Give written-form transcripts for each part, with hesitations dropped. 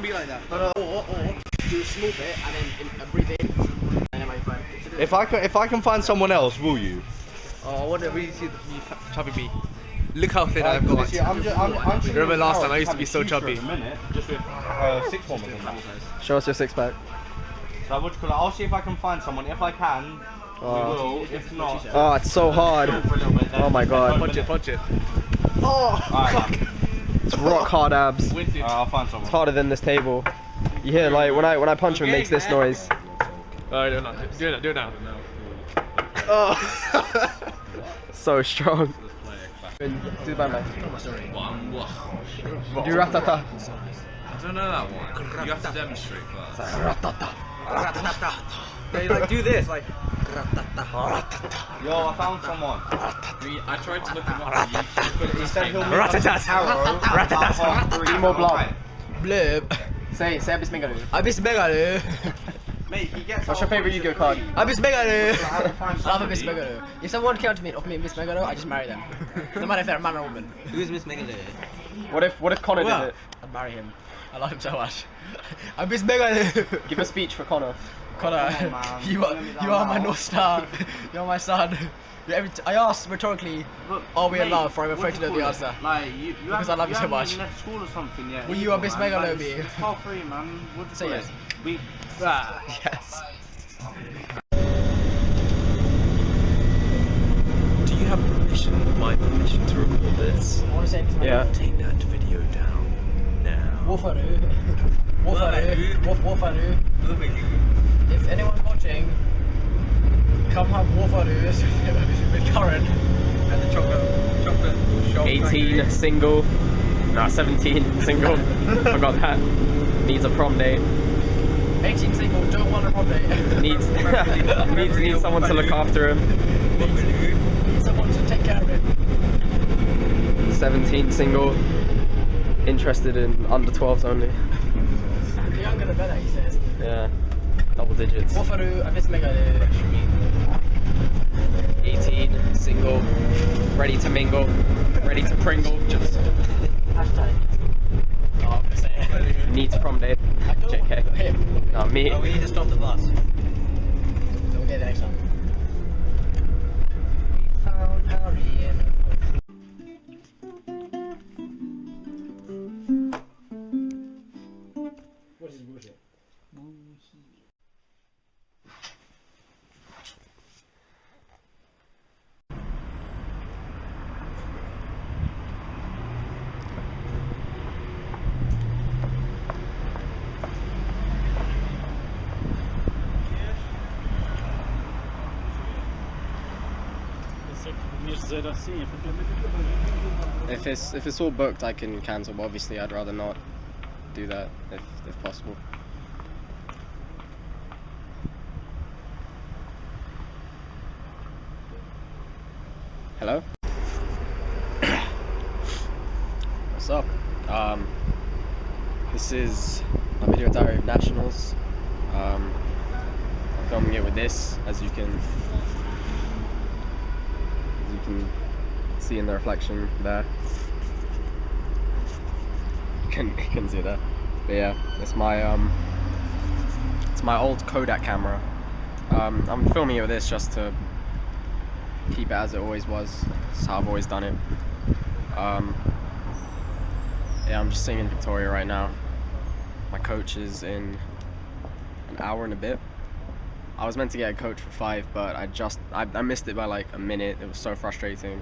can be like that. Or do a small bit and then breathe in, and then my friend. If I can find someone else, will you? Oh, I want to really see the chubby me. Look how thin I've got. Remember last time I used to be so chubby. Just with six bombers. Show us your six pack. So I'll see if I can find someone. If I can, we will. If not, oh, it's so hard. Oh my god. Punch it. Oh, fuck. It's rock hard abs. I'll find someone. It's harder than this table. You hear like when I punch him, it makes this noise. Do it now. Oh. So strong. Do the band. Do ratata. I don't know that one. You have to demonstrate first. Ratata. Yeah, like do this, like. Yo, I found someone. I tried to look him up on YouTube. He said he'll Three more blob. Blurb. Say Abyss Megaloo. Abyss Megaloo. Mate, he gets. What's your favourite Yu-Gi-Oh card? Abyss Megaloo. Love Abyss Megaloo. If someone came to me and offered me Abyss Megaloo, I just marry them. No matter if they're a man or a woman. Who's Abyss Megaloo? What if Connor did it? I'd marry him. I love him so much. Abyss Megaloo. Give a speech for Connor. Connor, you are my North Star. You're my son. I asked rhetorically, are we in love? For I'm afraid to know the answer. Like, because I love you so much. Left school or something yet. Will you Abyss Megaloo me? It's part 3, man. Say yes. Yes. Do you have permission, my permission to record this? I want to say Yeah. Take that video down now. Wolfaroo. Wolfaroo. If anyone's watching, come have Wolfaroos with Curran and the chocolate shop. 18 single. Nah, 17 single. Forgot that. Needs a prom date. 18 single, don't want a prom date. Needs someone to look after him. Needs someone to take care of him. 17 single. Interested in under 12s only. The younger the better, he says. Yeah. Double digits. Wolfaroo, Abyss Megaloo. 18 single. Ready to mingle. Ready to pringle. Just. Hashtag. Oh, I'm gonna say it. Needs prom date. JK. Him. Not me. Oh, we need to stop the bus. So we'll get the next one. We found Harry in a What is bullshit? If it's all booked, I can cancel, but obviously I'd rather not do that if possible. Hello? What's up? This is my video diary of nationals. I'm filming it with this, as you can see in the reflection there. You can see that. But yeah, it's my old Kodak camera. I'm filming it with this just to keep it as it always was. That's how I've always done it. Yeah, I'm just sitting in Victoria right now. My coach is in an hour and a bit. I was meant to get a coach for 5, but I missed it by like a minute. It was so frustrating.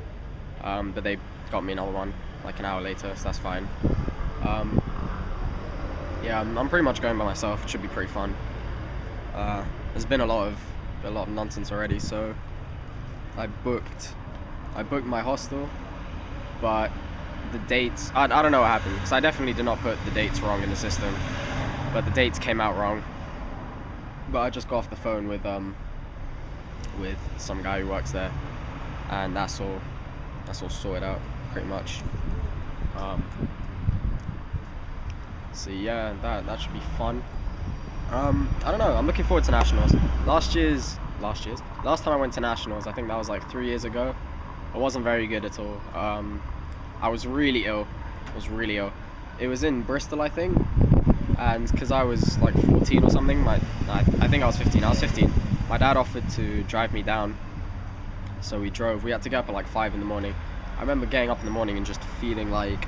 But they got me another one like an hour later, so that's fine. Yeah, I'm pretty much going by myself. It should be pretty fun. There's been a lot of nonsense already, so I booked my hostel, but the dates, I don't know what happened, because I definitely did not put the dates wrong in the system, but the dates came out wrong. But I just got off the phone with some guy who works there, and that's all sorted out pretty much. So yeah, that should be fun. I don't know, I'm looking forward to nationals. Last time I went to nationals, I think that was like 3 years ago. I wasn't very good at all. I was really ill. It was in Bristol, I think. and because I was like 14 or something, I think I was 15. I was 15. My dad offered to drive me down, so we drove. We had to get up at like 5 in the morning. I remember getting up in the morning and just feeling like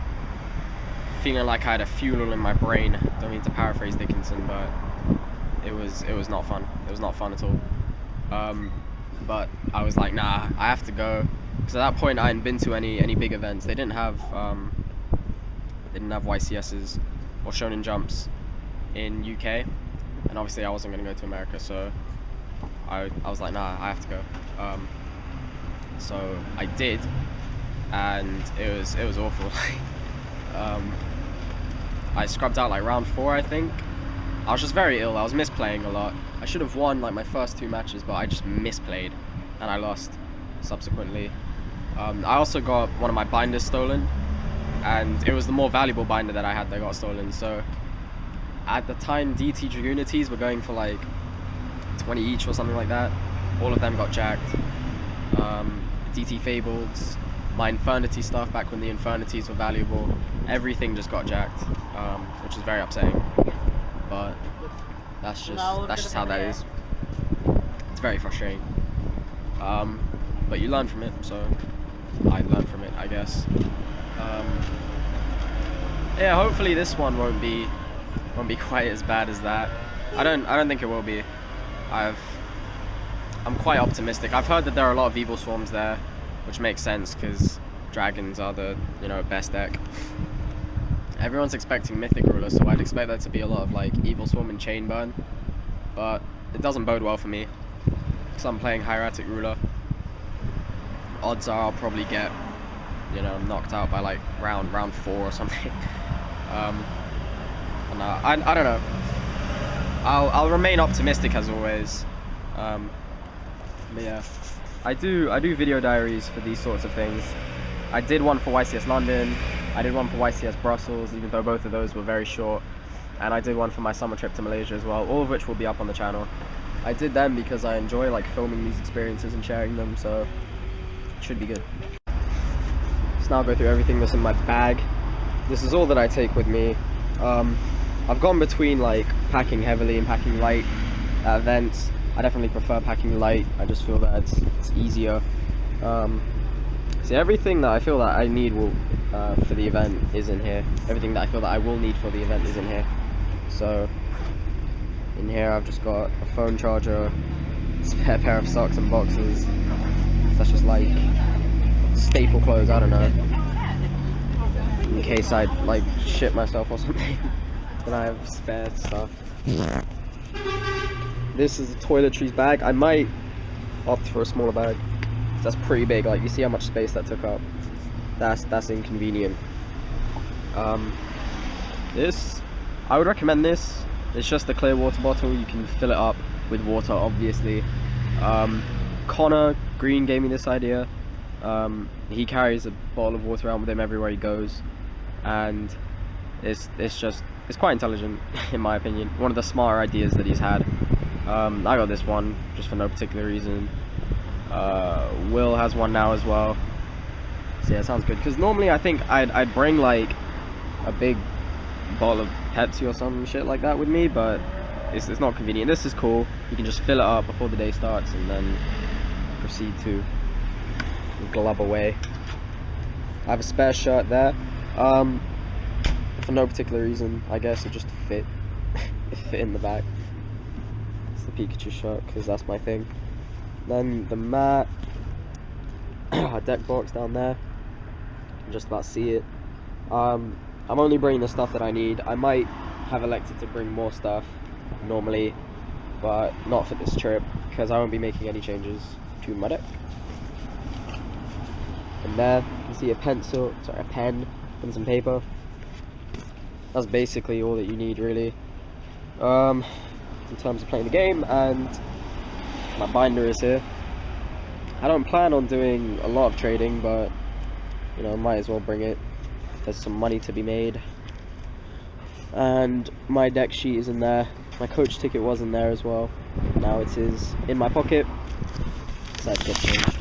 I had a fuel in my brain. Don't mean to paraphrase Dickinson, but it was not fun. It was not fun at all. But I was like, nah, I have to go, because at that point I hadn't been to any big events. They didn't have YCSs or Shonen Jumps in UK, and obviously I wasn't gonna go to America, so I was like, nah, I have to go. So I did, and it was awful. I scrubbed out like round 4, I think. I was just very ill. I was misplaying a lot. I should have won like my first 2 matches, but I just misplayed, and I lost subsequently. I also got one of my binders stolen, and it was the more valuable binder that I had that got stolen. So at the time, DT Dragoonities were going for like 20 each or something like that. All of them got jacked. DT Fableds, my Infernity stuff back when the Infernities were valuable, everything just got jacked, which is very upsetting. But that's just how that is. It's very frustrating. But you learn from it, so I learned from it, I guess. Yeah, hopefully this one won't be quite as bad as that. I don't think it will be. I'm quite optimistic. I've heard that there are a lot of Evil Swarms there, which makes sense because dragons are the best deck. Everyone's expecting Mythic Ruler, so I'd expect there to be a lot of like Evil Swarm and Chain Burn, but it doesn't bode well for me because I'm playing Hieratic Ruler. Odds are I'll probably get knocked out by like round 4 or something. And I don't know. I'll remain optimistic as always. But yeah, I do video diaries for these sorts of things. I did one for YCS London, I did one for YCS Brussels, even though both of those were very short, and I did one for my summer trip to Malaysia as well, all of which will be up on the channel. I did them because I enjoy like filming these experiences and sharing them, so it should be good. Let's now go through everything that's in my bag. This is all that I take with me. I've gone between like packing heavily and packing light at events. I definitely prefer packing light. I just feel that it's easier. See, everything that I feel that I need for the event is in here. Everything that I feel that I will need for the event is in here. So in here I've just got a phone charger, a spare pair of socks and boxes. That's just like staple clothes, I don't know, in case I like shit myself or something. Then I have spare stuff. This is a toiletries bag. I might opt for a smaller bag. That's pretty big. Like, you see how much space that took up. That's inconvenient. This, I would recommend this. It's just a clear water bottle. You can fill it up with water, obviously. Connor Green gave me this idea. He carries a bottle of water around with him everywhere he goes, and it's quite intelligent in my opinion. One of the smarter ideas that he's had. I got this one just for no particular reason. Will has one now as well. So yeah, it sounds good. Because normally I think I'd bring like a big bottle of Pepsi or some shit like that with me, but it's not convenient. This is cool. You can just fill it up before the day starts and then proceed to glub away. I have a spare shirt there. For no particular reason, I guess it just fit. It fit in the bag. It's the Pikachu shirt because that's my thing. Then the mat, a deck box down there. You can just about see it. I'm only bringing the stuff that I need. I might have elected to bring more stuff normally, but not for this trip because I won't be making any changes to my deck. And there you can see a pen and some paper. That's basically all that you need, really, in terms of playing the game. And my binder is here. I don't plan on doing a lot of trading, but might as well bring it. There's some money to be made. And my deck sheet is in there. My coach ticket was in there as well. Now it is in my pocket. So that's just changed.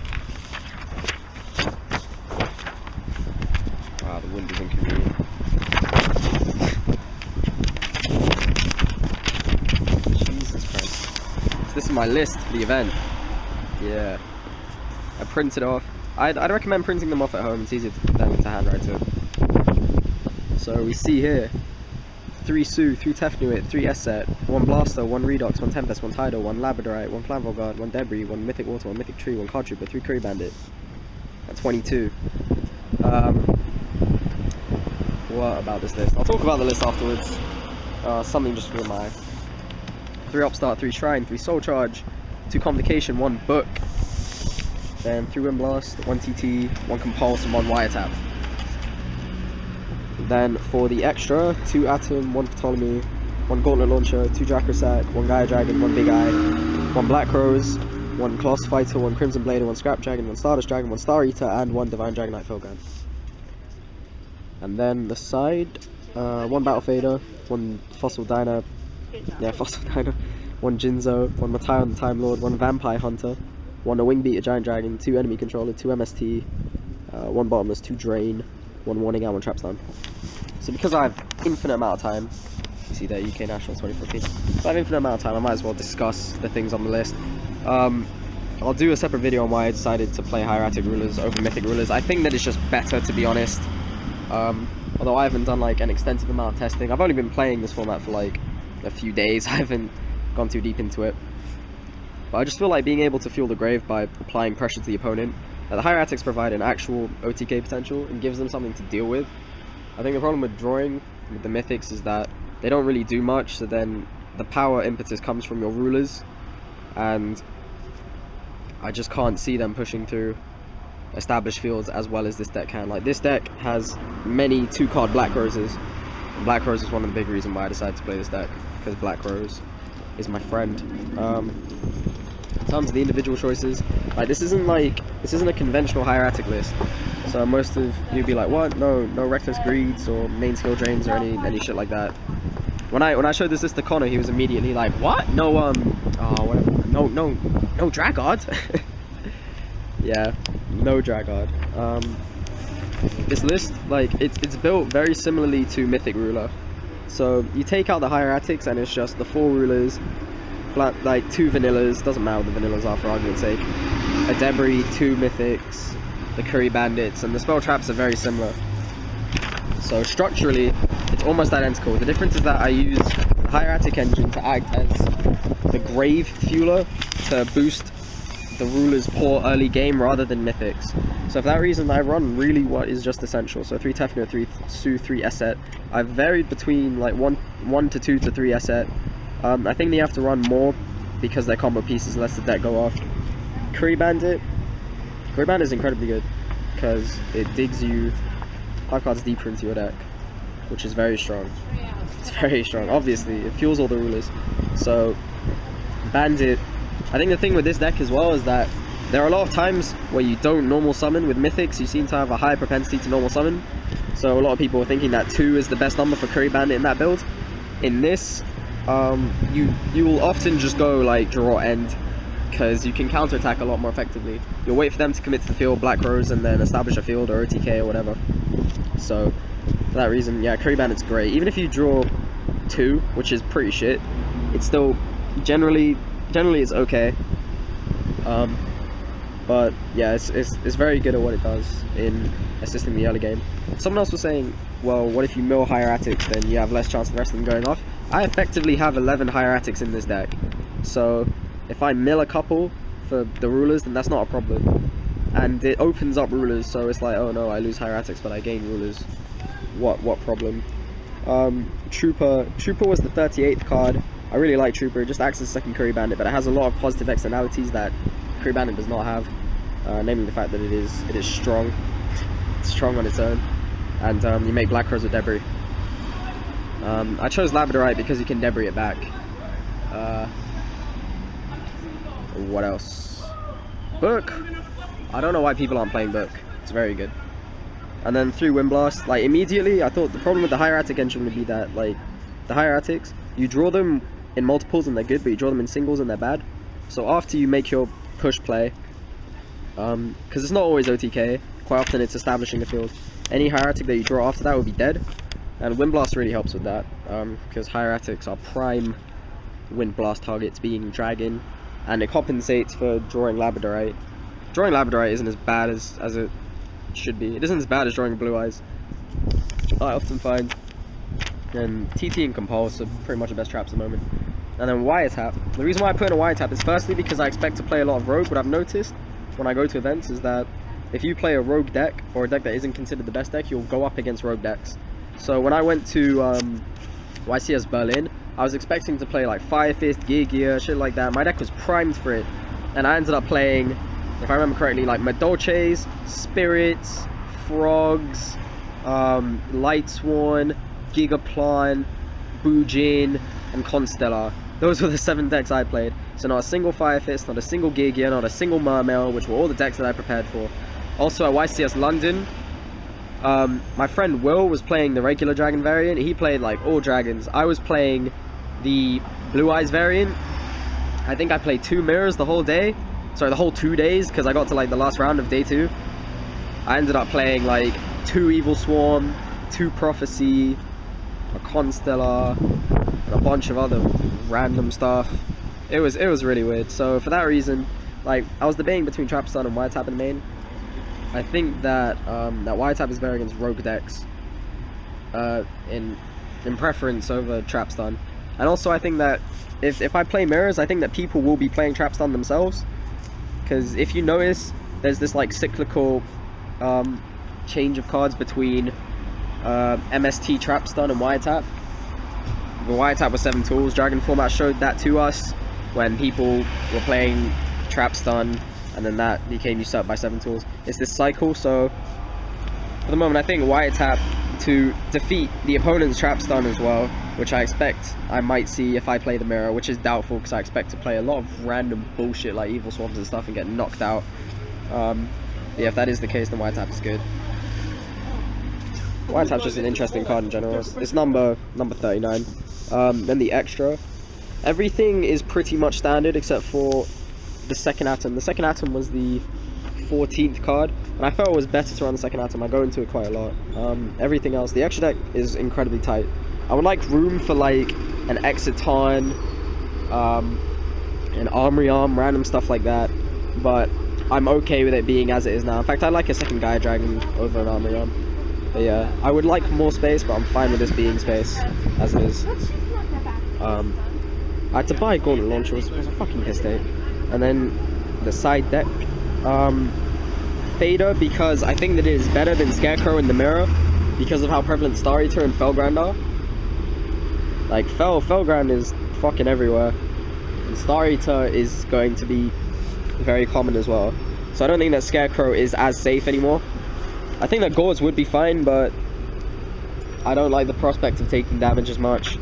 Wow, the wind is inconvenient. is my list for the event. Yeah. I printed off. I'd recommend printing them off at home. It's easier than to handwrite it. So we see here 3 Su, 3 Tefnuit, 3 Esset, 1 Blaster, 1 Redox, 1 Tempest, 1 Tidal, 1 Labradorite, 1 Flamvolgard, 1 Debris, 1 Mythic Water, 1 Mythic Tree, 1 Card Trooper, 3 Curry Bandit. At 22. What about this list? I'll talk about the list afterwards. Something just for my 3 Upstart, 3 Shrine, 3 Soul Charge, 2 Convocation, 1 Book, then 3 Wind Blast, 1 TT, 1 Compulse, and 1 Wiretap. Then for the extra, 2 Atom, 1 Ptolemy, 1 Gauntlet Launcher, 2 Dracosac, 1 Gaia Dragon, 1 Big Eye, 1 Black Rose, 1 Colossus Fighter, 1 Crimson Blader, 1 Scrap Dragon, 1 Stardust Dragon, 1 Star Eater, and 1 Divine Dragonite Filgan. And then the side, 1 Battle Fader, 1 Fossil Dyna, yeah, Fossil Dyna, 1 Jinzo, 1 Matthion the Time Lord, 1 Vampire Hunter, 1 A Wing Beater Giant Dragon, 2 Enemy Controller, 2 MST, 1 Bottomless, 2 Drain, 1 Warning and 1 Trapstun. So because I have infinite amount of time, you see there, UK Nationals 2014, so I have infinite amount of time, I might as well discuss the things on the list. I'll do a separate video on why I decided to play Hieratic Rulers over Mythic Rulers. I think that it's just better, to be honest. Although I haven't done like an extensive amount of testing. I've only been playing this format for like a few days. I haven't gone too deep into it. But I just feel like being able to fuel the grave by applying pressure to the opponent. The Hieratics provide an actual OTK potential and gives them something to deal with. I think the problem with drawing with the Mythics is that they don't really do much, so then the power impetus comes from your rulers, and I just can't see them pushing through established fields as well as this deck can. Like, this deck has many 2-card Black Roses. And Black Rose is one of the big reasons why I decided to play this deck, because Black Rose is my friend. In terms of the individual choices, like, this isn't a conventional Hieratic list. So most of you'd be like, what? No Reckless Greeds or main skill drains or any shit like that. When I showed this list to Connor, he was immediately like, what? No whatever. No Dragard. Yeah, no Dragard. This list, like, it's built very similarly to Mythic Ruler. So you take out the Hieratics and it's just the 4 rulers, like 2 vanillas, doesn't matter what the vanillas are for argument's sake, a Debris, 2 mythics, the Curry Bandits, and the spell traps are very similar. So structurally, it's almost identical. The difference is that I use the Hieratic engine to act as the Grave Fueler to boost the ruler's poor early game rather than mythics. So for that reason, I run really what is just essential. So 3 Tefnuit, 3 Su, 3 Esset. I've varied between like 1 to 2 to 3 Esset. I think they have to run more because their combo pieces lets the deck go off. Curry Bandit is incredibly good because it digs you 5 cards deeper into your deck, which is very strong. It's very strong. Obviously, it fuels all the rulers. So Bandit, I think the thing with this deck as well is that there are a lot of times where you don't normal summon with mythics. You seem to have a high propensity to normal summon. So a lot of people are thinking that 2 is the best number for Curry Bandit in that build. In this, you will often just go like draw end, because you can counterattack a lot more effectively. You'll wait for them to commit to the field, Black Rose, and then establish a field or OTK or whatever. So for that reason, yeah, Curry Bandit's great. Even if you draw 2, which is pretty shit, it's still generally it's okay. But yeah, it's very good at what it does in assisting the early game. Someone else was saying, well, what if you mill Hieratics, then you have less chance of the rest of them going off. I effectively have 11 Hieratics in this deck, so if I mill a couple for the rulers, then that's not a problem. And it opens up rulers, so it's like, oh no, I lose Hieratics but I gain rulers. What problem? Trooper was the 38th card. I really like Trooper. It just acts as a second Curry Bandit, but it has a lot of positive externalities that Curry Bandit does not have. Namely the fact that it is strong. It's strong on its own, and you make Black Rose with Debris. I chose Labradorite because you can Debris it back. What else? Book. I don't know why people aren't playing Book. It's very good. And then 3 Wind Blast. Like, immediately, I thought the problem with the Hieratic engine would be that, like, the Hieratics, you draw them in multiples and they're good, but you draw them in singles and they're bad. So after you make your push play, because it's not always OTK, quite often it's establishing the field. Any Hieratic that you draw after that will be dead, and Wind Blast really helps with that, because Hieratics are prime Wind Blast targets, being Dragon and it compensates for drawing Labradorite. Drawing Labradorite isn't as bad as it should be. It isn't as bad as drawing Blue Eyes, I often find. And TT and Compulse are pretty much the best traps at the moment. And then Wiretap. The reason why I put in a Wiretap is firstly because I expect to play a lot of Rogue. What I've noticed when I go to events is that if you play a Rogue deck, or a deck that isn't considered the best deck, you'll go up against Rogue decks. So when I went to YCS Berlin, I was expecting to play like Fire Fist, Gear, shit like that. My deck was primed for it. And I ended up playing, if I remember correctly, like Madolches, Spirits, Frogs, Lightsworn, Gigaplan, Bujin, and Constellar. Those were the 7 decks I played. So not a single Fire Fist, not a single Gear, not a single Mermail, which were all the decks that I prepared for. Also at YCS London, my friend Will was playing the regular dragon variant. He played like all dragons. I was playing the Blue Eyes variant. I think I played 2 mirrors the whole day. Sorry, the whole 2 days, because I got to like the last round of day 2. I ended up playing like 2 Evil Swarm, 2 Prophecy, a Constellar, and a bunch of other random stuff. It was really weird. So for that reason, like, I was debating between Trapstun and Wiretap in main. I think that that Wiretap is better against Rogue decks, in preference over Trapstun. And also I think that if I play mirrors, I think that people will be playing Trapstun themselves, because if you notice, there's this like cyclical change of cards between MST Trapstun and Wiretap. The Wiretap was 7 tools. Dragon format showed that to us when people were playing Trapstun, and then that became usurped by 7 tools. It's this cycle. So for the moment, I think Wiretap to defeat the opponent's Trapstun as well, which I expect I might see if I play the mirror, which is doubtful because I expect to play a lot of random bullshit like Evil Swarms and stuff and get knocked out. Yeah, if that is the case, then Wiretap is good. Wiretap's just an interesting card in general. It's number 39. Then the extra. Everything is pretty much standard except for the second atom. The second atom was the 14th card, and I felt it was better to run the second atom. I go into it quite a lot. Everything else, the extra deck is incredibly tight. I would like room for like an Exiton, an Armory Arm, random stuff like that, but I'm okay with it being as it is now. In fact, I like a second Gaia Dragon over an Armory Arm. But yeah, I would like more space, but I'm fine with this being space as it is. I had to buy a Gauntlet Launcher, it was a fucking piss take. And then the side deck, Fader, because I think that it is better than Scarecrow in the mirror because of how prevalent Star Eater and Felgrand are. Like Felgrand is fucking everywhere, and Star Eater is going to be very common as well. So I don't think that Scarecrow is as safe anymore. I think that Gauze would be fine, but I don't like the prospect of taking damage as much.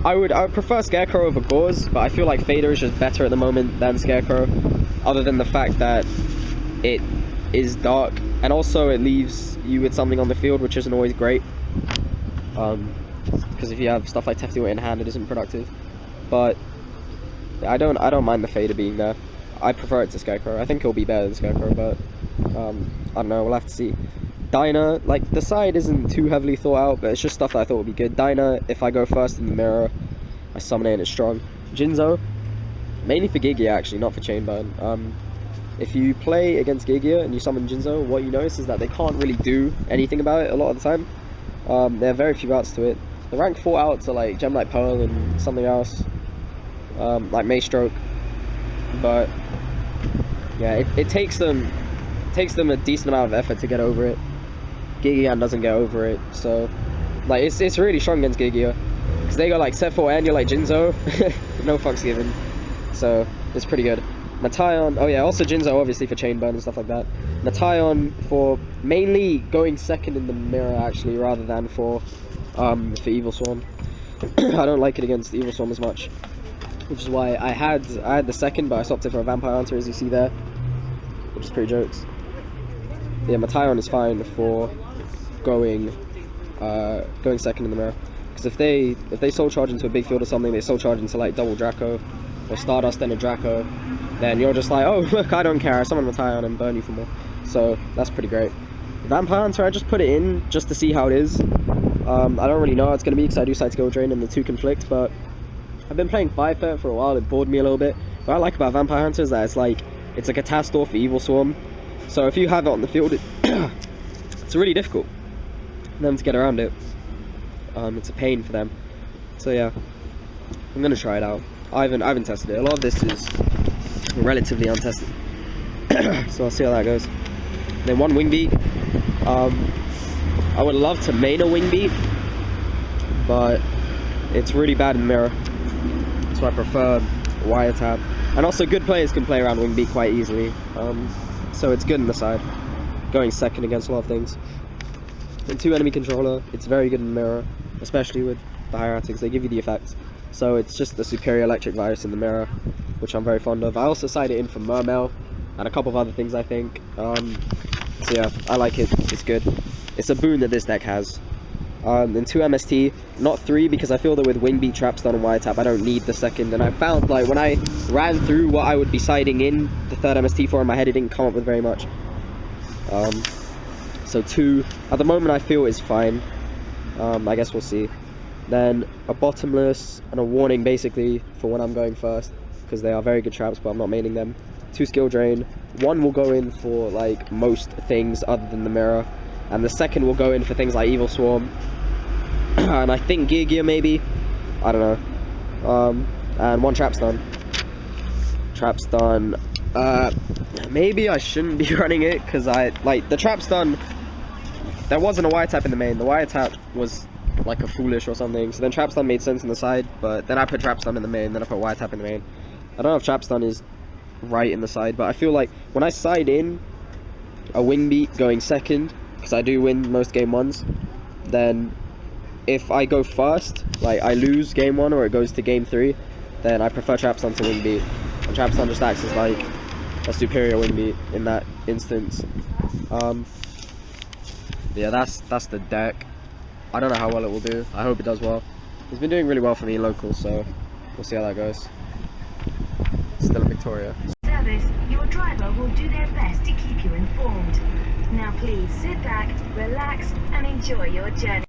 I would prefer Scarecrow over Gauze, but I feel like Fader is just better at the moment than Scarecrow, other than the fact that it is dark, and also it leaves you with something on the field, which isn't always great. Because if you have stuff like Tefty Weight in hand, it isn't productive. But I don't mind the Fader being there. I prefer it to Scarecrow. I think it'll be better than Scarecrow, but I don't know, we'll have to see. Dyna, like, the side isn't too heavily thought out, but it's just stuff that I thought would be good. Dyna, if I go first in the mirror, I summon it and it's strong. Jinzo, mainly for Gigia actually, not for Chainburn. If you play against Gigia and you summon Jinzo, what you notice is that they can't really do anything about it a lot of the time. There are very few outs to it. The rank 4 outs are like Gemlight Pearl and something else, like Maystroke. But yeah, it takes them a decent amount of effort to get over it. Gigian doesn't get over it, so like it's really strong against Gigia, because they go like set 4 and you're like Jinzo, no fucks given. So it's pretty good. Mataion, oh yeah, also Jinzo obviously for Chainburn and stuff like that. Mataion for mainly going second in the mirror actually, rather than for Evil Swarm. I don't like it against Evil Swarm as much, which is why I had the second, but I swapped it for a Vampire Hunter, as you see there, which is pretty jokes. Yeah, Mataion is fine for going second in the mirror, because if they soul charge into a big field or something, they soul charge into like double Draco or Stardust and a Draco, then you're just like, oh look, I don't care, I summon Mataion and burn you for more. So that's pretty great. Vampire Hunter, I just put it in just to see how it is. I don't really know how it's going to be because I do side skill drain and the two conflict, but I've been playing Firefoot for a while. It bored me a little bit. What I like about Vampire Hunter is that it's like it's a Catastor for Evil Swarm. So if you have it on the field, it's really difficult for them to get around it. It's a pain for them. So yeah, I'm gonna try it out. I haven't tested it. A lot of this is relatively untested. So I'll see how that goes. Then one wing beat. I would love to main a wing beat, but it's really bad in mirror. So I prefer wiretap. And also good players can play around wing beat quite easily. So it's good in the side. Going second against a lot of things. And 2 enemy controller, it's very good in the mirror, especially with the hieratics. They give you the effects. So it's just the superior electric virus in the mirror, which I'm very fond of. I also side it in for Mermail and a couple of other things, I think. So yeah, I like it. It's good. It's a boon that this deck has. And 2 MST, not 3, because I feel that with Wingbeat, Trapstun, and Wiretap, I don't need the second. And I found, like, when I ran through what I would be siding in the 3rd MST for in my head, it didn't come up with very much. So 2, at the moment, I feel is fine. I guess we'll see. Then a Bottomless and a Warning, basically, for when I'm going first, because they are very good traps, but I'm not maining them. 2 Skill Drain. 1 will go in for, like, most things other than the mirror. And the second will go in for things like Evil Swarm. And I think Gear Gear, maybe. I don't know. And 1 Trapstun. Trapstun. Maybe I shouldn't be running it, because like, the Trapstun, there wasn't a Wiretap in the main. The Wiretap was like a Foolish or something. So then Trapstun made sense in the side, but then I put Trapstun in the main, then I put Wiretap in the main. I don't know if Trapstun is right in the side, but I feel like when I side in a Wingbeat going second, because I do win most game 1s, then if I go first, like I lose game 1 or it goes to game 3, then I prefer Trapstun to Wingbeat. And Trapstun just acts as like a superior Wingbeat in that instance. Yeah, that's the deck. I don't know how well it will do. I hope it does well. It's been doing really well for me in local, so we'll see how that goes. Still in Victoria. Service, your driver will do their best to keep you informed. Now please sit back, relax, and enjoy your journey.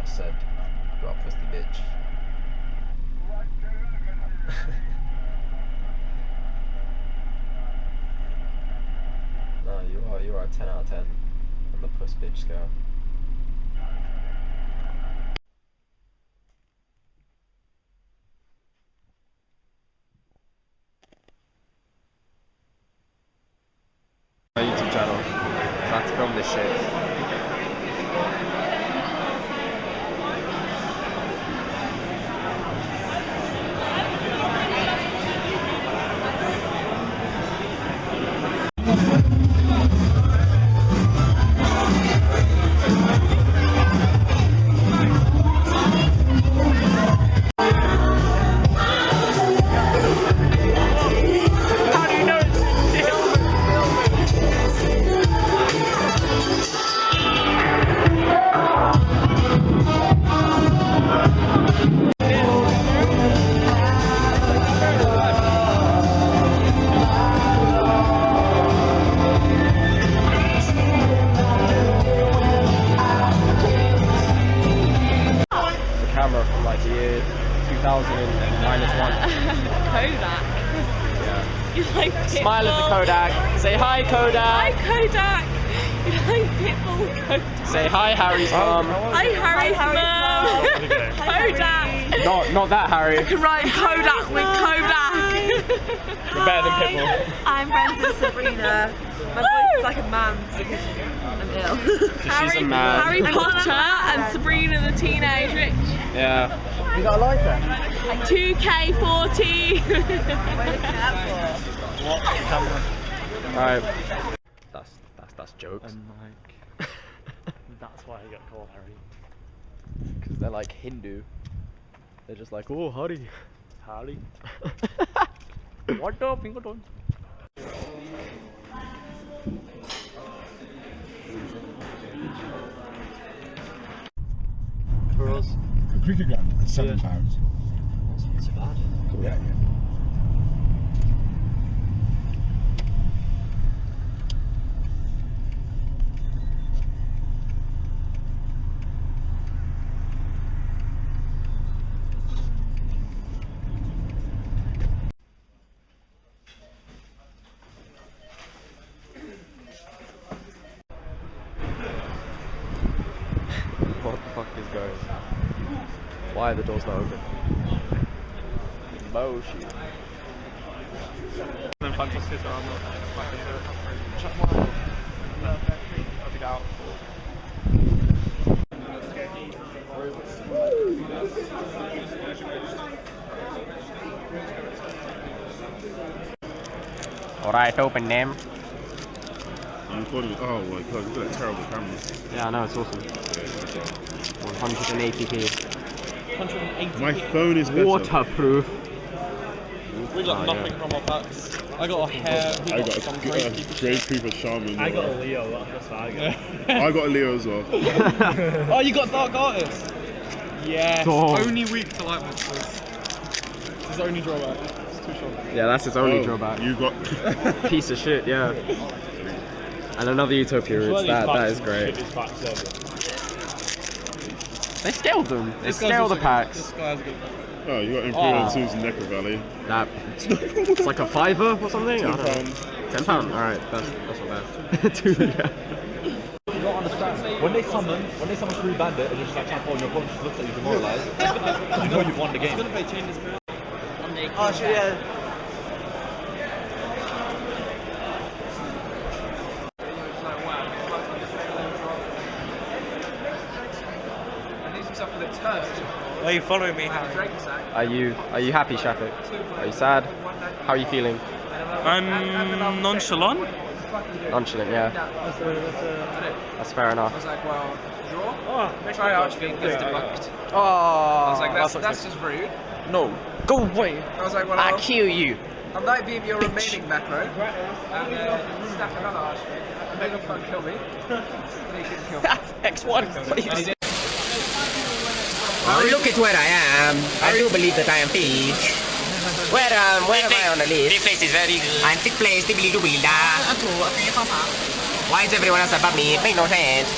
Said, you are pussy bitch. No, you are a 10 out of 10 on the puss bitch scale. My YouTube channel. I have to film this shit. From like the year 2000 and -1. Kodak. Yeah. You like Pitbull. Smile at the Kodak. Say hi, Kodak. Hi, Kodak. You like Pitbull, Kodak. Say hi, Harry's mum. Hi, Harry's mum. Kodak. Not that Harry. Right, Kodak with Kodak. You're better than Pitbull. I'm friends with Sabrina. My voice is like a man's because I'm ill. She's a man. Harry Potter and Sabrina the Teenage Witch. Yeah. You got a lighter? 2K40. Alright. That's jokes. And like, that's why. Why you get called Harry? Because they're like Hindu. They're just like, oh, Hari. Harry? What the finger don't? For us? A cricket ground, £7. That's not too bad. Yeah, yeah. What the fuck is going on? Why are the doors not open? Bullshit. Then fantastic around back into it. Check one I'll dig out. Alright, open them. I'm recording. Oh my god, look at that terrible camera. Yeah, I know, it's awesome. 180p. 180. My phone is better. Waterproof. We got nothing from our packs. I got a hair. I got a Grey Cooper Shaman. I got a Leo, that's what I got. I got a Leo as well. Oh, you got Dark Artist? Yes. Dog. Only weak to light monsters. It's his only drawback. It's too short. Yeah, that's his only drawback. You got piece of shit, yeah. And another Utopia Roots, that is great. They scaled them. They scaled the packs. This guy's good. Oh, you got Imperial Tools and Necro Valley. That it's like a $5 or something. £10. £10. All right, that's not bad. Dude, yeah. You don't understand. When they summon 3 bandit and you're just like trying to hold your opponent, just looks at you demoralised. You know you've won the game. Oh, sure, yeah. Why are you following me, Harry? Are you happy, Shafiq? Are you sad? How are you feeling? I'm nonchalant. Nonchalant, yeah. That's fair enough. I was like, well, draw? Oh, Try Archfiend gets debunked. Oh, I was like, that's just rude. No, go away. I was like, well, I kill you. I might be your remaining macro, and stack another Archfiend, and then you can't kill me. Then you shouldn't kill me. X1, please. Oh, look at where I am. I do believe that I am fit. Where am I on the list? This place is very good. I'm fifth place, dibbly doobly da. Why is everyone else above me? It makes no sense.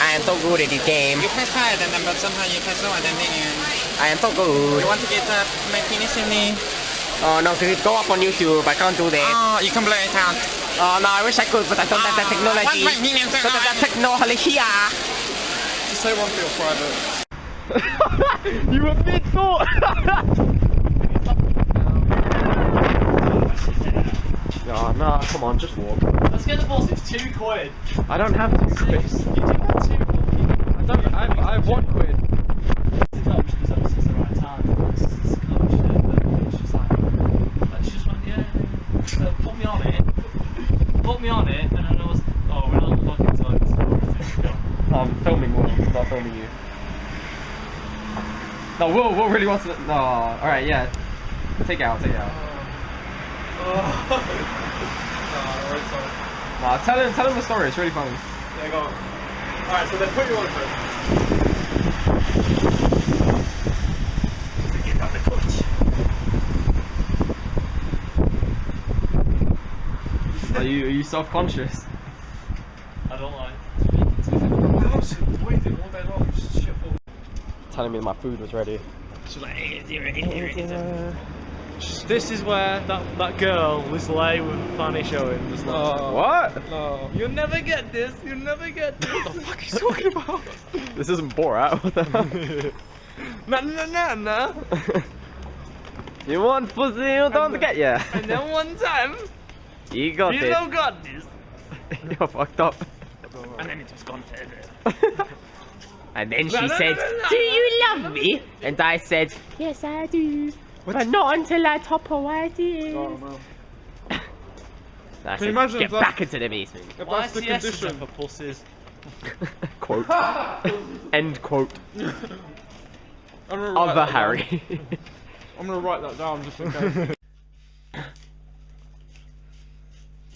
I am so good at this game. You press higher than them, but somehow you press lower than minion. I am so good. You want to get my penis in me? Oh no, go up on YouTube. I can't do that. Oh, you can blur it out. Oh no, I wish I could, but I don't have the technology. What's my penis? Don't have the technology. Just say one for your private. You were mid-thought. Oh, no, come on, just walk. Let's get the boss, it's £2. I don't have 2 quid. You do have 2 quid. I have 1 quid. Put me on it, and then I was, oh, we're not fucking times. I'm filming Will, not filming you. No, Will really wants to. No, alright, yeah. Take it out. Nah, tell him the story, it's really funny. Yeah, go on. Alright, so then put you on first. Are you self-conscious? I don't like. Telling me my food was ready. She's like, this is where that girl was late with Fanny showing. Was like, what? No. You'll never get this. You'll never get this. What the fuck are you talking about? This isn't Borat. What the hell? Nah. You want pussy, you don't get ya. And then one time, you got you it. don't got this. You're fucked up. And then it was gone further. And then she said, do you love me? And I said, yes I do. But not until I top her whitey. Oh no. I said, get back into the basement. Why is the condition for pussies? Quote. End quote. I'm Other Harry. I'm gonna write that down just in case.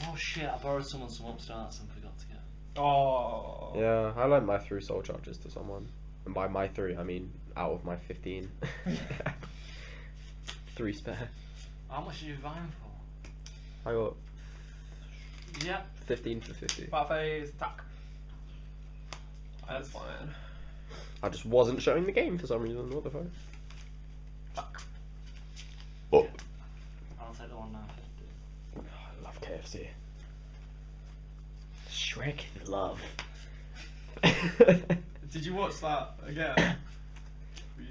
Oh shit, I borrowed some upstarts and forgot to get. Oh. Yeah, I lent my 3 soul charges to someone. And by my 3, I mean out of my 15. 3 spare. How much did you buy them for? I got Yeah. 15 for 50. Buffets, attack. That's fine. I just wasn't showing the game for some reason. What the fuck? Fuck. Oh. I'll take the 1.50. I love KFC. Shrek in love. Did you watch that again?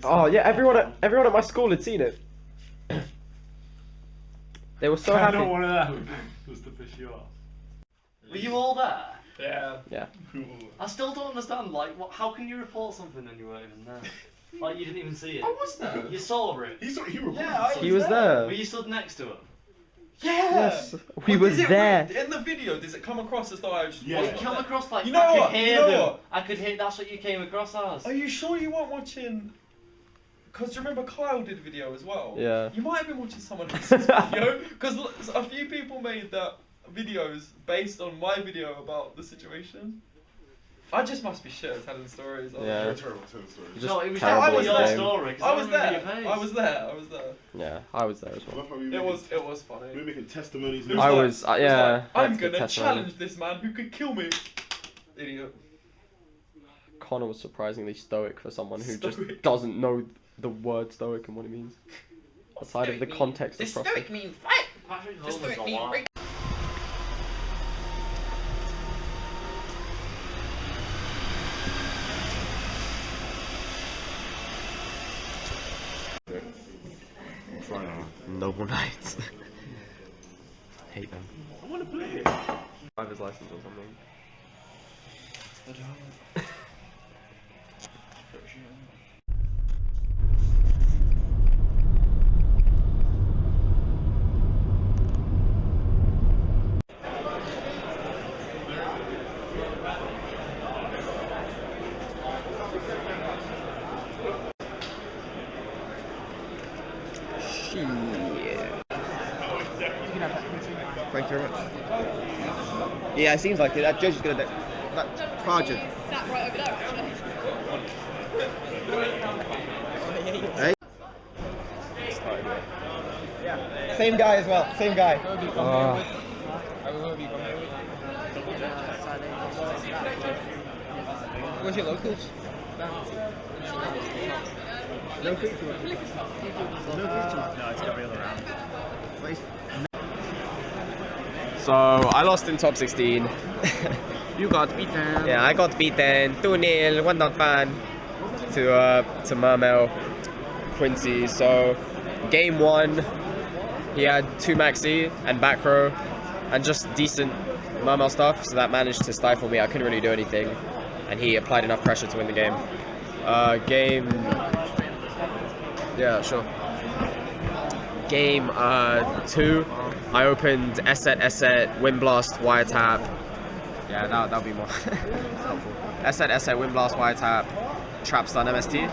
Oh yeah, everyone at my school had seen it. They were so happy. I know one of them was to piss you off. Were you all there? Yeah. Yeah. I still don't understand, like, how can you report something and you weren't even there? Like, you didn't even see it. I was there. You saw it. He reported. Yeah, He was there. Were you stood next to him? Yeah. Yes, we Well, was does it there. in the video, does it come across as though I was just Yeah. It came across like, You know I what? could hear You know them. what? I could hear, that's what you came across as. Are you sure you weren't watching? Because remember Kyle did a video as well? Yeah. You might have been watching someone else's video, because a few people made that videos based on my video about the situation. I just must be shit at telling stories. Yeah. You're terrible telling stories. Just No, it was terrible definitely at your game. story. 'cause I was remember there. your face. I was there. I was there. Yeah, I was there as I well. love how we It was funny. We're making testimonies. It I like- was, it was yeah. like, I'm that's good gonna testimony. challenge this man who could kill me. Idiot. Connor was surprisingly stoic for someone who just Stoic. doesn't know the word stoic and what it means. Aside of the context of proper. mean fight. Patrick Holmes a lot. Noble Knights. Hate them. I want to play it. Driver's license or something. Thank you very much. Yeah, it seems like it. That judge is going to... That sergeant. Sat right over there, Hey? actually. Same guy as well. Same guy. Where's your locals? No feature. No feature. No, it's every other round. So I lost in top 16. You got beaten. Yeah, I got beaten 2-0, 1 not fun to Mermel Quincy. So game 1, he had 2 maxi and back row and just decent Mermel stuff, so that managed to stifle me. I couldn't really do anything, and he applied enough pressure to win the game. Yeah, sure. Game 2, I opened Esset, Wind Blast, Wiretap. Yeah, that'll be more helpful. Esset, Wind Blast, Wiretap, Trapstun, MST.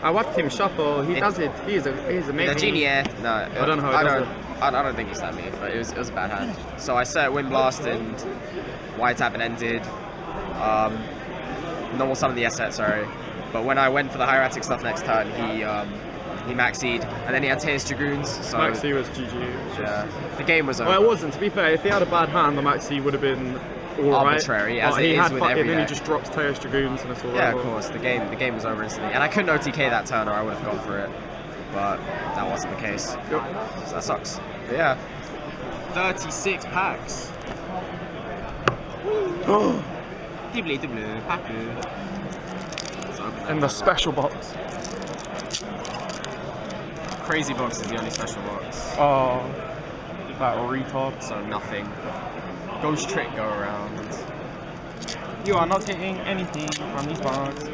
I watched him shuffle. He does it. He's amazing. The genie, no, I don't know how he does I don't think it's that me, but it was a bad hand. So I set Wind Blast and Wiretap and ended. Normal summon the Esset, sorry. But when I went for the hieratic stuff next turn, he maxied, and then he had Tears Dragoons. So Maxi was GG. yeah, the game was over. Well, it wasn't. To be fair, if he had a bad hand, the Maxi would have been alright. Arbitrary, as it he is had with fucking, every then he deck. just drops Teos Dragoons and it's all Yeah, over. of course. The game was over instantly, and I couldn't OTK that turn, or I would have gone for it. But that wasn't the case. So that sucks. But yeah, 36 packs. Dibbly dibbly, paku. In the special box. Crazy box is the only special box. Oh, that retard. So nothing. Ghost trick go around. You are not getting anything from these boxes.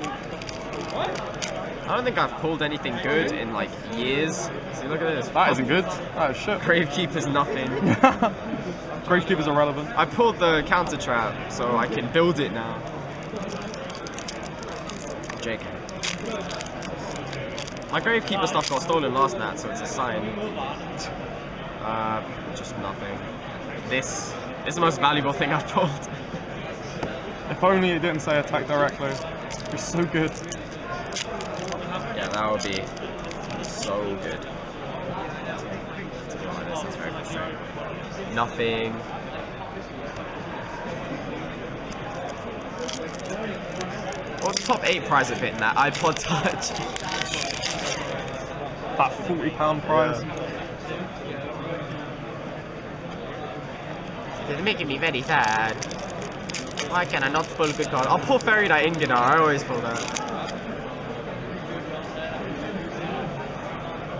I don't think I've pulled anything good in like years. See, look at this. That isn't good. That is shit. Gravekeeper's nothing. Gravekeeper's irrelevant. I pulled the counter trap, so I can build it now. JK. My Gravekeeper stuff got stolen last night, so it's a sign. Just nothing. This is the most valuable thing I've pulled. If only it didn't say attack directly. It'd be so good. Yeah, that would be so good. To be honest, it's very frustrating. Nothing. What's the top 8 prize of hitting that? iPod Touch. That £40 prize. It's making me very sad. Why can I not pull good card? I'll pull Fairy Knight Ingenar, I always pull that.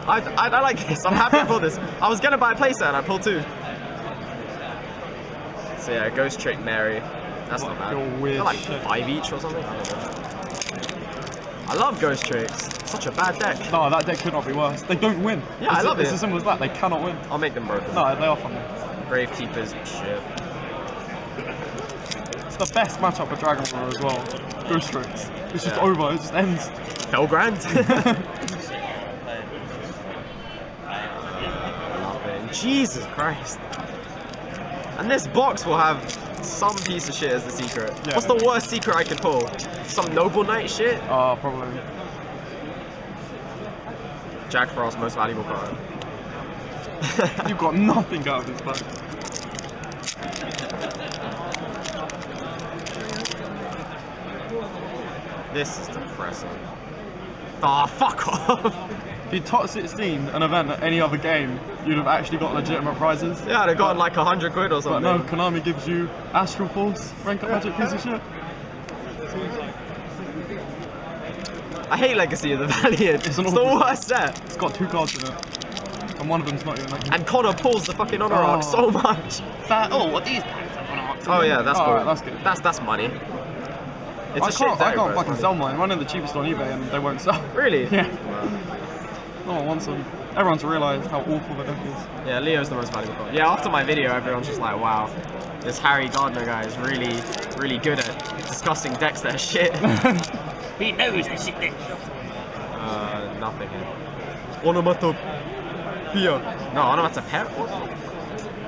I like this, I'm happy I pulled this. I was gonna buy a playset and I pulled 2. So yeah, Ghost Trick Mary. That's not bad. They're like 5 each or something? I don't know. I love Ghost Tricks. Such a bad deck. No, that deck could not be worse. They don't win. Yeah, I love it. It's as simple as that. They cannot win. I'll make them broken. No, they are fun. Gravekeepers, shit. It's the best matchup for Dragon Ball as well. Ghost Tricks. It's just over. It just ends. Felgrand? Nothing. Jesus Christ. And this box will have some piece of shit as the secret. Yeah. What's the worst secret I could pull? Some Noble Knight shit? Probably. Jack Frost, most valuable card. You've got nothing out of this pack. This is depressing. Ah, fuck off! If you top 16 an event at any other game, you'd have actually got legitimate prizes. Yeah, I'd have gotten like 100 quid or something. But no, Konami gives you Astral Force, rank up magic piece of shit. I hate Legacy of the Valiant. It's the worst set. It's got 2 cards in it. And one of them's not even like. And Connor pulls the fucking Honor Arc so much. What these packs are Honor Arcs? Oh yeah, that's cool. That's good. That's money. It's I can't fucking sell mine. I'm running the cheapest on eBay and they won't sell. Really? Yeah. No one wants them. Everyone's realised how awful the deck is. Yeah, Leo's the most valuable card. Yeah, after my video, everyone's just like, wow, this Harry Gardner guy is really, really good at discussing decks that are shit. He knows the shit decks. Nothing. Onomatopoeia. No, Onomatopoeia?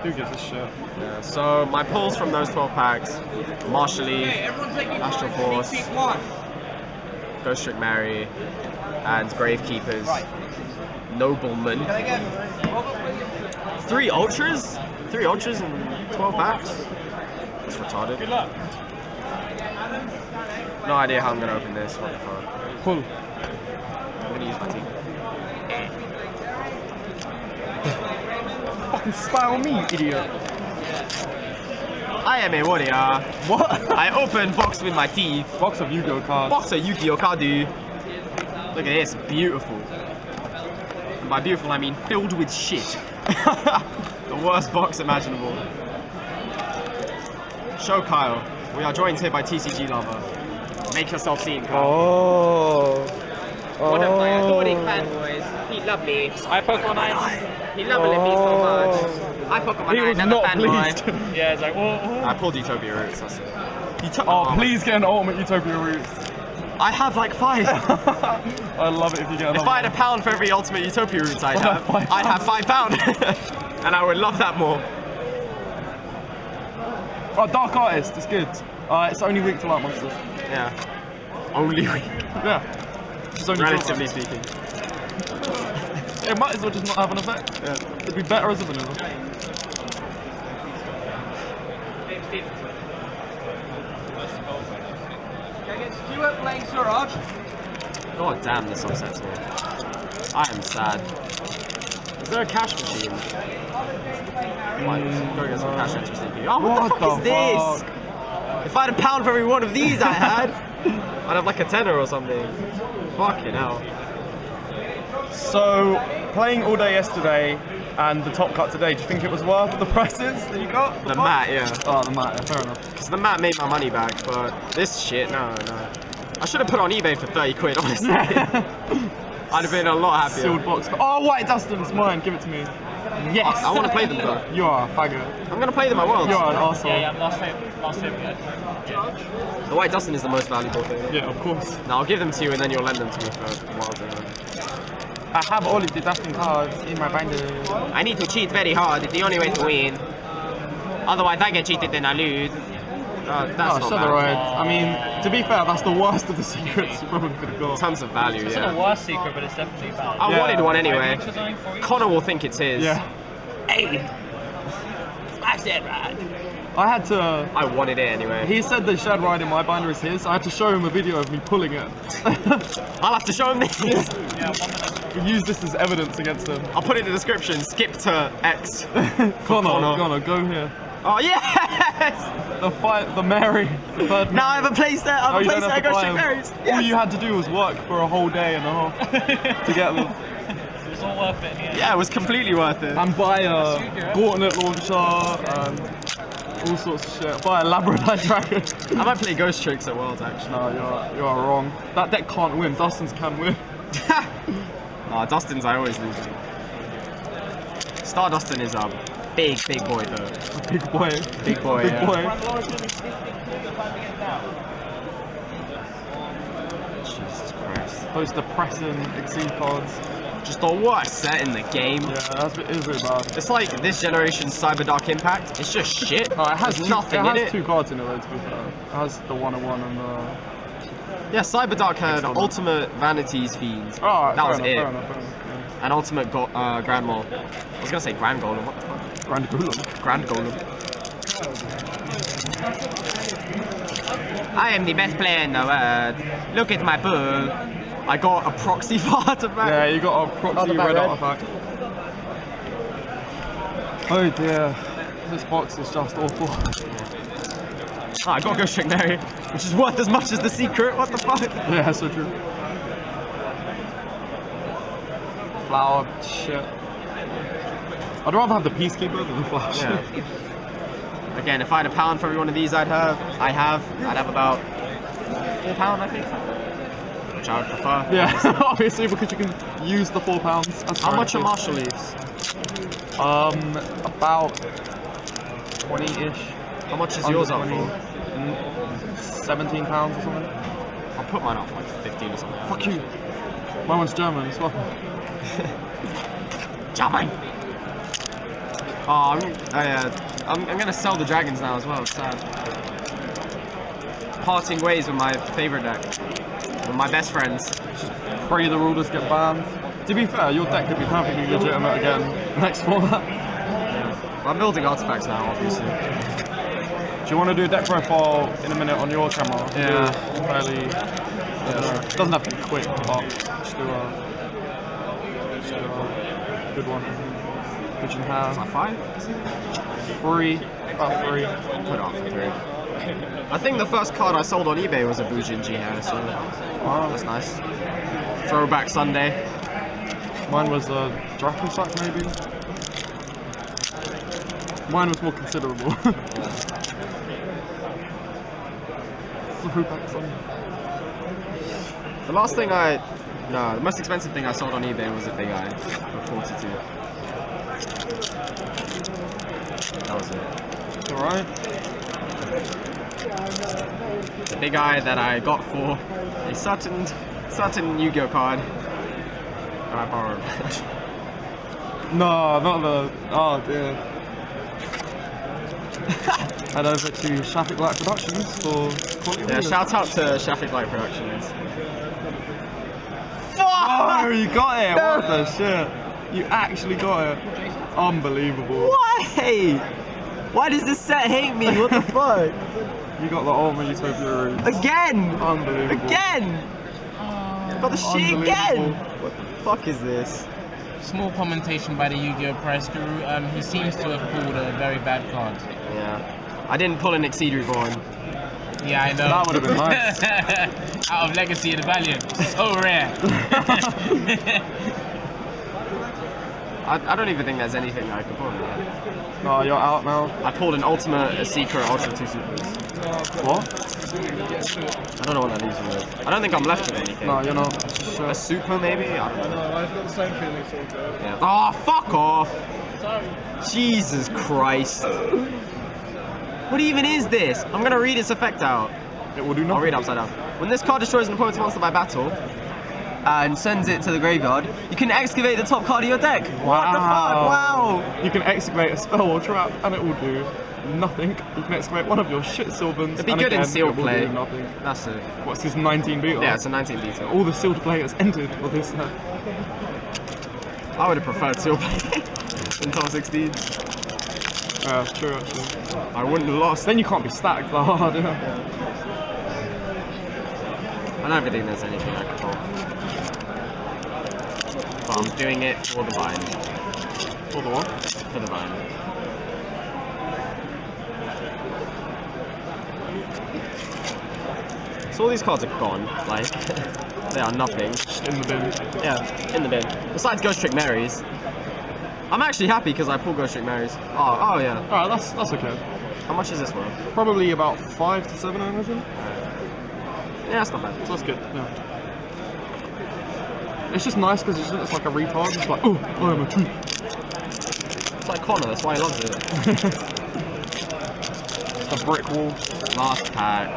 Who gives a shit? Yeah, so my pulls from those 12 packs, Marshall Lee, Astral Force, Ghost Trick Mary, and Gravekeepers. Nobleman. 3 Ultras? 3 Ultras in 12 packs? That's retarded. Good luck. No idea how I'm gonna open this. What the fuck? Cool. I'm gonna use my team. Fucking spy on me, you idiot. I am a warrior. What? I open box with my teeth. Box of Yu-Gi-Oh cards. Box of Yu-Gi-Oh card. Look at this, beautiful. And by beautiful I mean filled with shit. The worst box imaginable. Show Kyle. We are joined here by TCG Lover. Make yourself seen, Kyle. One of my adoring fanboys. He loved me. I Pokemon 9. He loved me so much. I Pokemon 9, another fanboy. Yeah, it's like, whoa. I pulled Utopia Roots, that's it. Please get an ultimate Utopia Roots. I have like 5. I'd love it if you get another. If I had £1 for every ultimate Utopia Roots I'd have £5. And I would love that more. Oh, Dark Artist, it's good. It's only weak to light monsters. Yeah. Only weak. Yeah. It's only relatively speaking. It might as well just not have an effect. Yeah. It'd be better as a vanilla. Can I get Stuart playing Suraj? God damn, this upsets me. I am sad. Is there a cash machine? Go get some cash entry CP. Oh, what the fuck is this? If I had £1 for every one of these I had, I'd have like a tenner or something. Fucking hell. So, playing all day yesterday and the top cut today, do you think it was worth the prices that you got? The mat, yeah. Oh, the mat, yeah, fair enough. Because the mat made my money back, but this shit, no. I should have put on eBay for 30 quid, honestly. I'd have been a lot happier. Sealed box. Oh, White Dustin, it's mine. Give it to me. Yes! I want to play them though. You are a faggot. I'm going to play them at Worlds. You're an arsehole. Yeah, last time, yeah. The White Dustin is the most valuable thing. Yeah, of course. No, I'll give them to you and then you'll lend them to me for Worlds. I have all of the Dustin cards in my binder. I need to cheat very hard. It's the only way to win. Otherwise, I get cheated then I lose. That's not shut bad. the road. I mean, to be fair, that's the worst of the secrets you probably could have got. Tons of value, It's yeah. not the worst secret, but it's definitely bad. I wanted one anyway. Which was only 4 each. Connor will think it's his. Yeah. Hey! Smash that ride! I had to. I wanted it anyway. He said the shed ride in my binder is his. I had to show him a video of me pulling it. I'll have to show him this. We use this as evidence against him. I'll put it in the description. Skip to X. Connor, go here. Oh yes! The Mary. The third Now I have a place there. I have a place don't there. I have to go buy shoot them. Marys. All you had to do was work for a whole day and a half to get them. It was all worth it in the end. Yeah, it was completely worth it. And buy a Gauntlet launcher and all sorts of shit. Buy a Labrador dragon. I might play Ghost Tricks at Worlds actually. No, you are wrong. That deck can't win. Dustin's can win. Oh, Dustin's I always lose. Star Dustin is a big boy though. Big boy. Big boy. Big Yeah. boy. Jesus Christ. Those depressing Exceed cards. Just the worst set in the game. Yeah, it is really bad. It's like this generation's Cyber Dark Impact. It's just shit. Oh, it has There's nothing in it. it. Two cards in it though, to be fair. It has the 101 and the... Yeah, Cyber Dark had Ultimate Vanities Fiends. Oh, that was it. Fair enough, yeah. And Ultimate Grand Maul. I was gonna say Grand Golem. What the fuck? Grand Golem. Grand Golem. I am the best player in the world. Look at my bull. I got a proxy for artifact. Yeah, you got a proxy red artifact. Oh dear. This box is just awful. Oh, I got Ghost Trick Mary, which is worth as much as the secret. What the fuck? Yeah, so true. Flower shit. I'd rather have the Peacekeeper than the Flash. Yeah. Again, if I had £1 for every one of these, I'd have about £4, I think. Which I would prefer. Yeah, obviously because you can use the £4. That's How much are currency. Marshall leaves? About 20-ish. How much is Under yours up 20. for? £17 or something. I'll put mine up for like 15 or something. Fuck you. My one's German as well. German! Oh, I'm gonna sell the dragons now as well, it's sad. Parting ways with my favourite deck. With my best friends. Just pray the rulers get banned. To be fair, your deck could be perfectly legitimate again next format. Yeah. Well, I'm building artifacts now, obviously. Do you want to do a deck profile in a minute on your camera? Yeah. Fairly. Yeah, it doesn't have to be quick, but just do a good one. Which you have. Is that 5? 3. About 3. Put it up for 3. I think the first card I sold on eBay was a Bujin Jihad, so that's nice. Throwback Sunday. Mine was a Drakensack maybe. Mine was more considerable. Throwback Sunday. The last thing the most expensive thing I sold on eBay was a big eye for 42. That was it. Alright. The big eye that I got for a certain Yu-Gi-Oh card that I borrowed. No, not the. Oh dear. Head over to Shafiq Light Productions for quality. Yeah, shout out to Shafiq Light Productions. Oh, you got it! What the shit? You actually got it. Unbelievable. Why? Why does this set hate me? What the fuck? You got the Ultimate Utopia Roots. Again! Unbelievable. Again! Got the shit again! What the fuck is this? Small commentation by the Yu-Gi-Oh! Price Guru. He seems to have pulled a very bad card. Yeah. I didn't pull an Exceed Reborn. Yeah, I know. That would have been nice. Out of Legacy and Valiant. So rare. I don't even think there's anything I could pull. No, you're out now. I pulled an Ultimate, a Secret, Ultra 2 Supers. What? I don't know what that leaves me with. I don't think I'm left with anything. No, you're not. A Super maybe? I don't know. No, I've got the same feeling sort of. Yeah. Oh, fuck off! Jesus Christ. What even is this? I'm gonna read its effect out. It will do nothing. I'll read it upside down. When this card destroys an opponent's monster by battle and sends it to the graveyard, you can excavate the top card of your deck. Wow. What the fuck? Wow. You can excavate a spell or trap and it will do nothing. You can excavate one of your shit Sylvans. It'd be and good again, in sealed it will play. do nothing. That's it. What's this 19 beat? Yeah, it's a 19 beat. All the sealed players entered for this. I would have preferred sealed play in top 16. Yeah, that's true actually. I wouldn't have lost. Then you can't be stacked that hard. I don't think there's anything I can pull. But I'm doing it for the bind. For the what? For the bind. So all these cards are gone, like, they are nothing. In the bin. Yeah, in the bin. Besides Ghost Trick Marys. I'm actually happy because I pulled Ghost Trick Marys. Oh yeah. Alright, that's okay. How much is this one? Probably about 5 to 7, I imagine. Yeah, that's not bad. So that's good, yeah. It's just nice because it's like a retard. It's like, oh, I am a tree. It's like Connor, that's why he loves it. A brick wall. Last pack.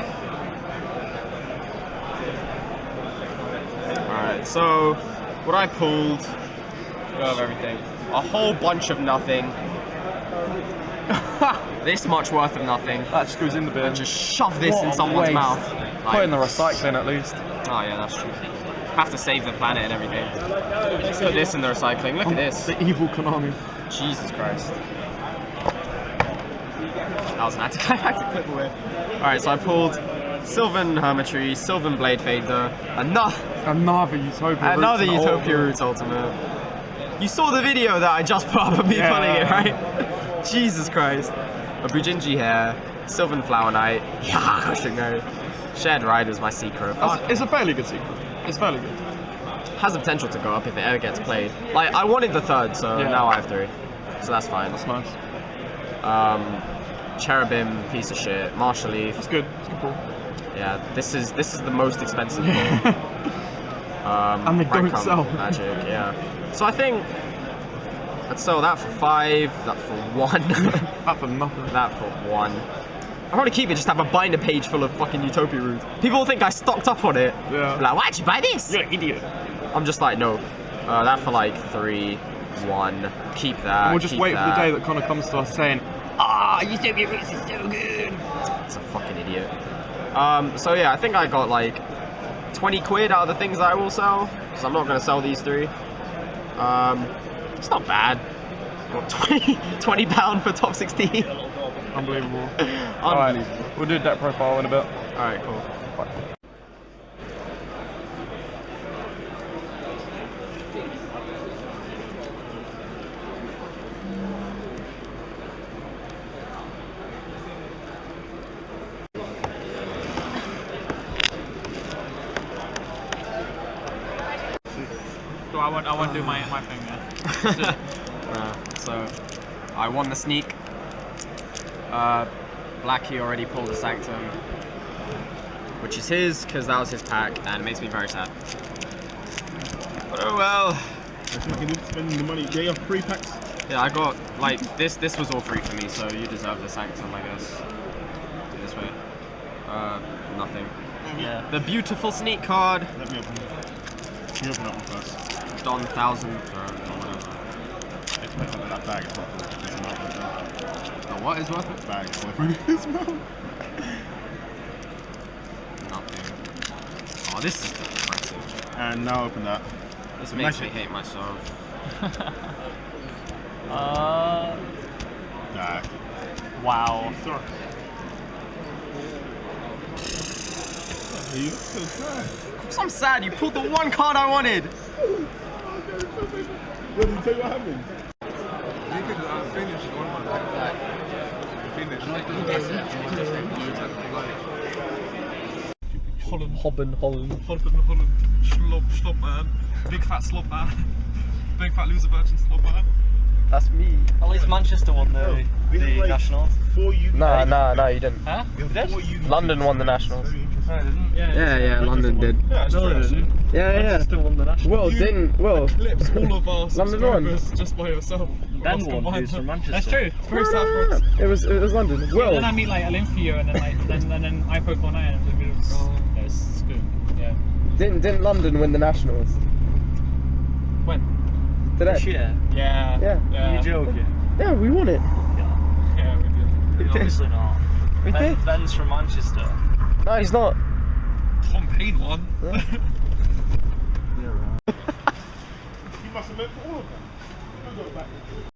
Alright, so what I pulled, go of everything. A whole bunch of nothing. This much worth of nothing. That just goes in the bin. And just shove this What in a someone's waste. mouth. Put it in the recycling at least. Oh yeah, that's true. Have to save the planet and everything. Just put this in the recycling. Look at this. The evil Konami. Jesus Christ. That was an anticlimactic clip away. Alright, so I pulled Sylvan Hermitry, Sylvan Blade Fader, another Utopia Another Roots Utopia Roots Ultimate. You saw the video that I just put up of me pulling it, right? Jesus Christ. A Bujinji Hair, Sylvan Flower Knight, Shared Riders, my secret. It's a fairly good secret. It's fairly good. Has the potential to go up if it ever gets played. Like, I wanted the third, so now I have 3. So that's fine. That's nice. Cherubim, piece of shit. Marshall Leaf. That's good. That's good pull. Yeah, this is the most expensive pull. And they don't sell. Magic, yeah. So I think I'd sell that for 5, that for 1. That for nothing. That for 1. I'll probably keep it, just have a binder page full of fucking Utopia Roots. People will think I stocked up on it. Yeah. Like, why'd you buy this? You're an idiot. I'm just like, no. That for like 3, 1. Keep that. And we'll just wait for the day that Connor comes to us saying, Utopia Roots is so good. It's a fucking idiot. So yeah, I think I got like 20 quid out of the things that I will sell, because I'm not going to sell these 3. It's not bad. What, 20 pound for top 16? Unbelievable. Alright, we'll do a deck profile in a bit. Alright, cool. Bye. So I won't do my thing then. So I won the sneak. Blackie already pulled a Sanctum, which is his because that was his pack, and it makes me very sad. But oh well. Spending the money. They have 3 packs. Yeah, I got like this. This was all free for me, so you deserve the Sanctum, I guess. Do this way. Nothing. Yeah. The beautiful sneak card. Let me open it. Can you open that one first? Don 1000. It's better than that bag. It's not worth it. What is worth it? Bag is worth it. Nothing. Oh, this is depressing. And now open that. This makes me hate myself. Nah. Wow. Sorry. Are you so sad? Of course I'm sad. You pulled the one card I wanted. What did you tell you what happened? Holland. Holland. Slop man. Big fat slop man. Big fat loser virgin slop man. That's me. At least Manchester won the Nationals. Nah, you didn't. Huh? London won the Nationals. No, it didn't. Yeah, London did. Yeah, No, it didn't. Yeah. Manchester won the national. Will didn't. Will. Eclipsed all of our London won. subscribers just by yourself. Ben Us won, combined. who's from Manchester. That's true. It's very sad for us. It was London. Will. Then I meet like Olympio and then like then I poke on and yeah, it's good. Yeah. Didn't London win the nationals When? today? This year? Yeah. Yeah. You joking? Yeah, we won it. Yeah, we did. Obviously not. We did. Ben's from Manchester. No, he's not. Tom Payne won. You must have meant for all of them. You go back.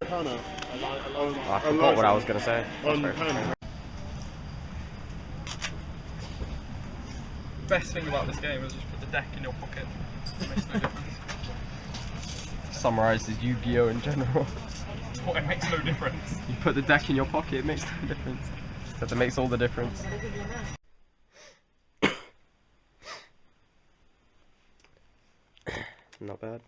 Hannah, I forgot what I was gonna say. on Hannah. Best thing about this game is just put the deck in your pocket. It makes no difference. Summarizes Yu-Gi-Oh in general. What, it makes no difference. You put the deck in your pocket, it makes no difference. But it makes all the difference. Not bad.